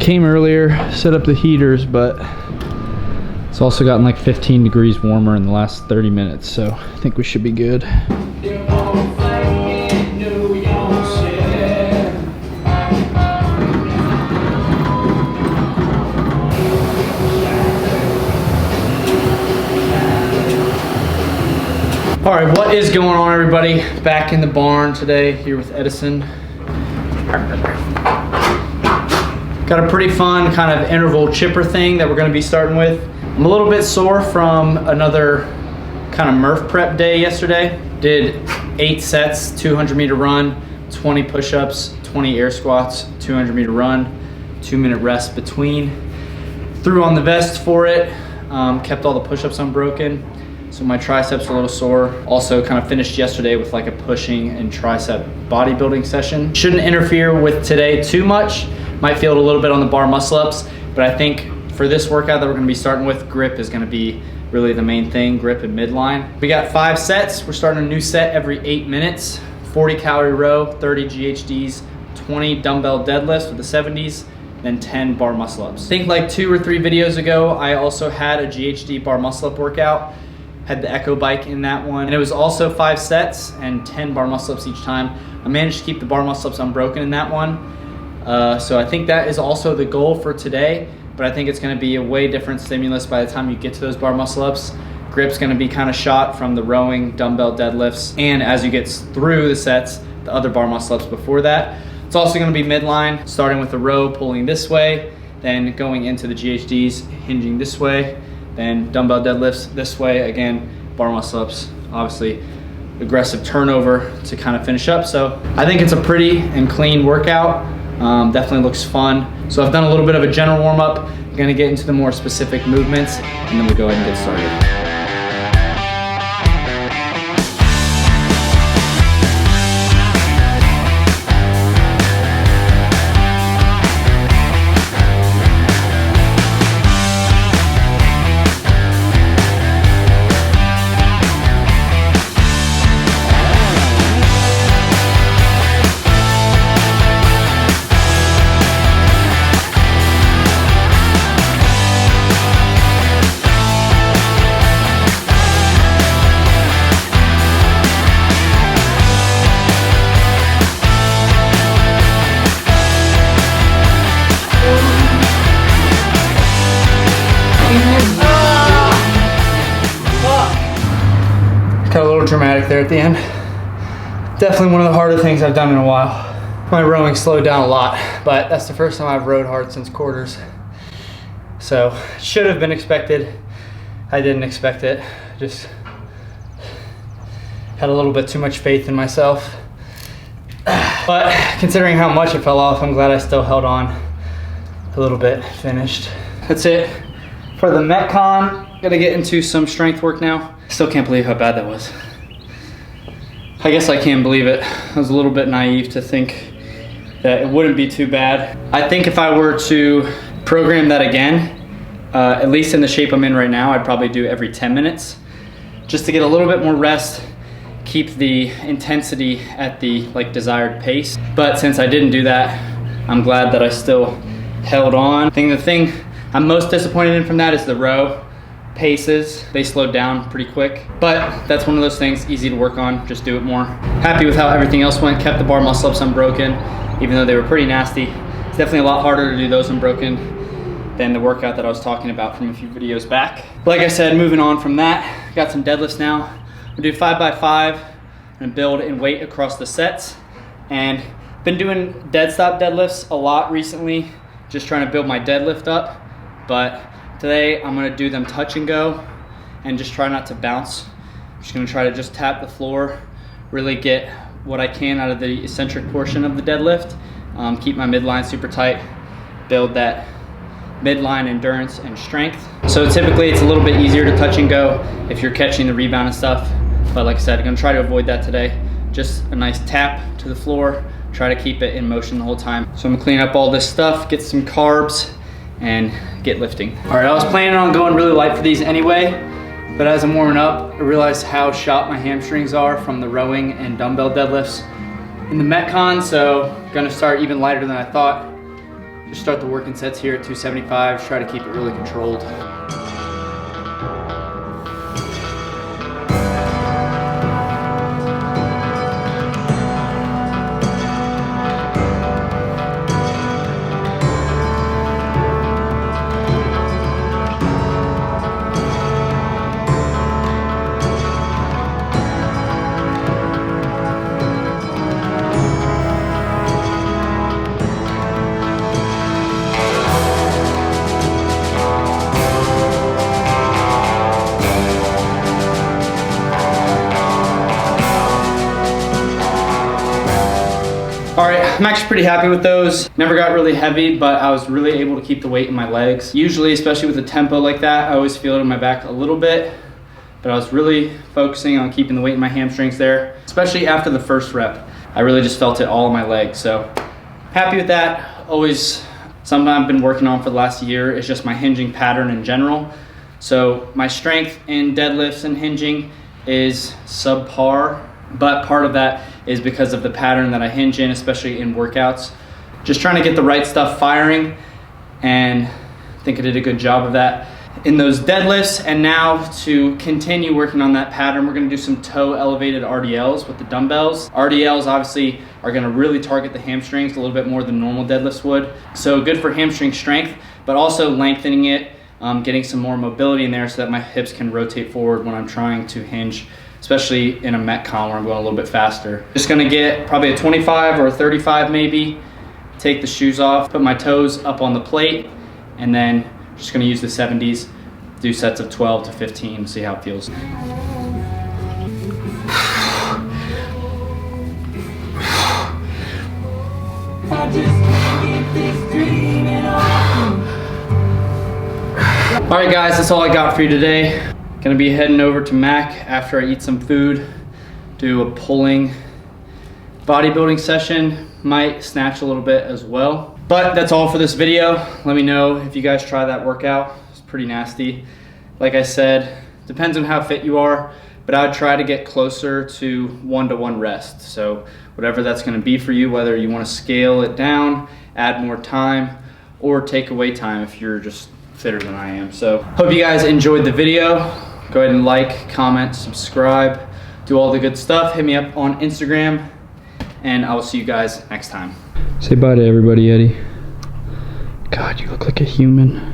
Came earlier, set up the heaters, but it's also gotten like 15 degrees warmer in the last 30 minutes, so I think we should be good. All right, what is going on, everybody? Back in the barn today, here with Edison. Got a pretty fun kind of interval chipper thing that we're gonna be starting with. I'm a little bit sore from another kind of Murph prep day yesterday. Did 8 sets, 200-meter run, 20 push-ups, 20 air squats, 200-meter run, 2-minute rest between. Threw on the vest for it, kept all the push-ups unbroken. So my triceps are a little sore. Also kind of finished yesterday with like a pushing and tricep bodybuilding session. Shouldn't interfere with today too much. Might feel it a little bit on the bar muscle ups, but I think for this workout that we're gonna be starting with, grip is gonna be really the main thing, grip and midline. We got 5 sets. We're starting a new set every 8 minutes. 40 calorie row, 30 GHDs, 20 dumbbell deadlifts with the 70s, then 10 bar muscle ups. I think like 2 or 3 videos ago, I also had a GHD bar muscle up workout. Had the Echo bike in that one. And it was also 5 sets and 10 bar muscle ups each time. I managed to keep the bar muscle ups unbroken in that one. So I think that is also the goal for today, but I think it's gonna be a way different stimulus by the time you get to those bar muscle ups. Grip's gonna be kind of shot from the rowing, dumbbell deadlifts, and as you get through the sets, the other bar muscle ups before that. It's also gonna be midline, starting with the row, pulling this way, then going into the GHDs, hinging this way, then dumbbell deadlifts this way, again, bar muscle ups, obviously aggressive turnover to kind of finish up. So I think it's a pretty and clean workout. Definitely looks fun. So I've done a little bit of a general warm up. I'm gonna get into the more specific movements and then we'll go ahead and get started. Got a little dramatic there at the end. Definitely one of the harder things I've done in a while. My rowing slowed down a lot, but that's the first time I've rowed hard since quarters. So, should have been expected. I didn't expect it. Just had a little bit too much faith in myself. But considering how much it fell off, I'm glad I still held on a little bit, finished. That's it for the Metcon. Gotta get into some strength work now. Still can't believe how bad that was. I guess I can't believe it. I was a little bit naive to think that it wouldn't be too bad. I think if I were to program that again, at least in the shape I'm in right now, I'd probably do every 10 minutes just to get a little bit more rest, keep the intensity at the desired pace. But since I didn't do that, I'm glad that I still held on. I think the thing I'm most disappointed in from that is the row paces. They slowed down pretty quick, but that's one of those things easy to work on. Just do it more. Happy with how everything else went. Kept the bar muscle ups unbroken, even though they were pretty nasty. It's definitely a lot harder to do those unbroken than the workout that I was talking about from a few videos back. Like I said, moving on from that, got some deadlifts now. We'll do 5x5 and build in weight across the sets. And been doing dead stop deadlifts a lot recently, just trying to build my deadlift up. But today I'm gonna do them touch and go and just try not to bounce. I'm just gonna try to just tap the floor, really get what I can out of the eccentric portion of the deadlift, keep my midline super tight, build that midline endurance and strength. So typically it's a little bit easier to touch and go if you're catching the rebound and stuff. But like I said, I'm gonna try to avoid that today. Just a nice tap to the floor, try to keep it in motion the whole time. So I'm gonna clean up all this stuff, get some carbs, and get lifting. All right, I was planning on going really light for these anyway, but as I'm warming up, I realized how shot my hamstrings are from the rowing and dumbbell deadlifts in the Metcon, so I'm gonna start even lighter than I thought. Just start the working sets here at 275, try to keep it really controlled. All right, I'm actually pretty happy with those. Never got really heavy, but I was really able to keep the weight in my legs. Usually, especially with a tempo like that, I always feel it in my back a little bit, but I was really focusing on keeping the weight in my hamstrings there, especially after the first rep. I really just felt it all in my legs, so happy with that. Always something I've been working on for the last year is just my hinging pattern in general. So my strength in deadlifts and hinging is subpar, but part of that is because of the pattern that I hinge in, especially in workouts. Just trying to get the right stuff firing, and I think I did a good job of that in those deadlifts. And now to continue working on that pattern, we're gonna do some toe elevated RDLs with the dumbbells. RDLs obviously are gonna really target the hamstrings a little bit more than normal deadlifts would. So good for hamstring strength, but also lengthening it, getting some more mobility in there so that my hips can rotate forward when I'm trying to hinge, especially in a Metcon where I'm going a little bit faster. Just gonna get probably a 25 or a 35 maybe, take the shoes off, put my toes up on the plate, and then just gonna use the 70s, do sets of 12 to 15, see how it feels. All right guys, that's all I got for you today. Gonna be heading over to Mac after I eat some food, do a pulling bodybuilding session, might snatch a little bit as well. But that's all for this video. Let me know if you guys try that workout. It's pretty nasty. Like I said, depends on how fit you are, but I would try to get closer to 1-to-1 rest. So whatever that's gonna be for you, whether you wanna scale it down, add more time, or take away time if you're just fitter than I am. So hope you guys enjoyed the video. Go ahead and like, comment, subscribe, do all the good stuff. Hit me up on Instagram, and I will see you guys next time. Say bye to everybody, Eddie. God, you look like a human.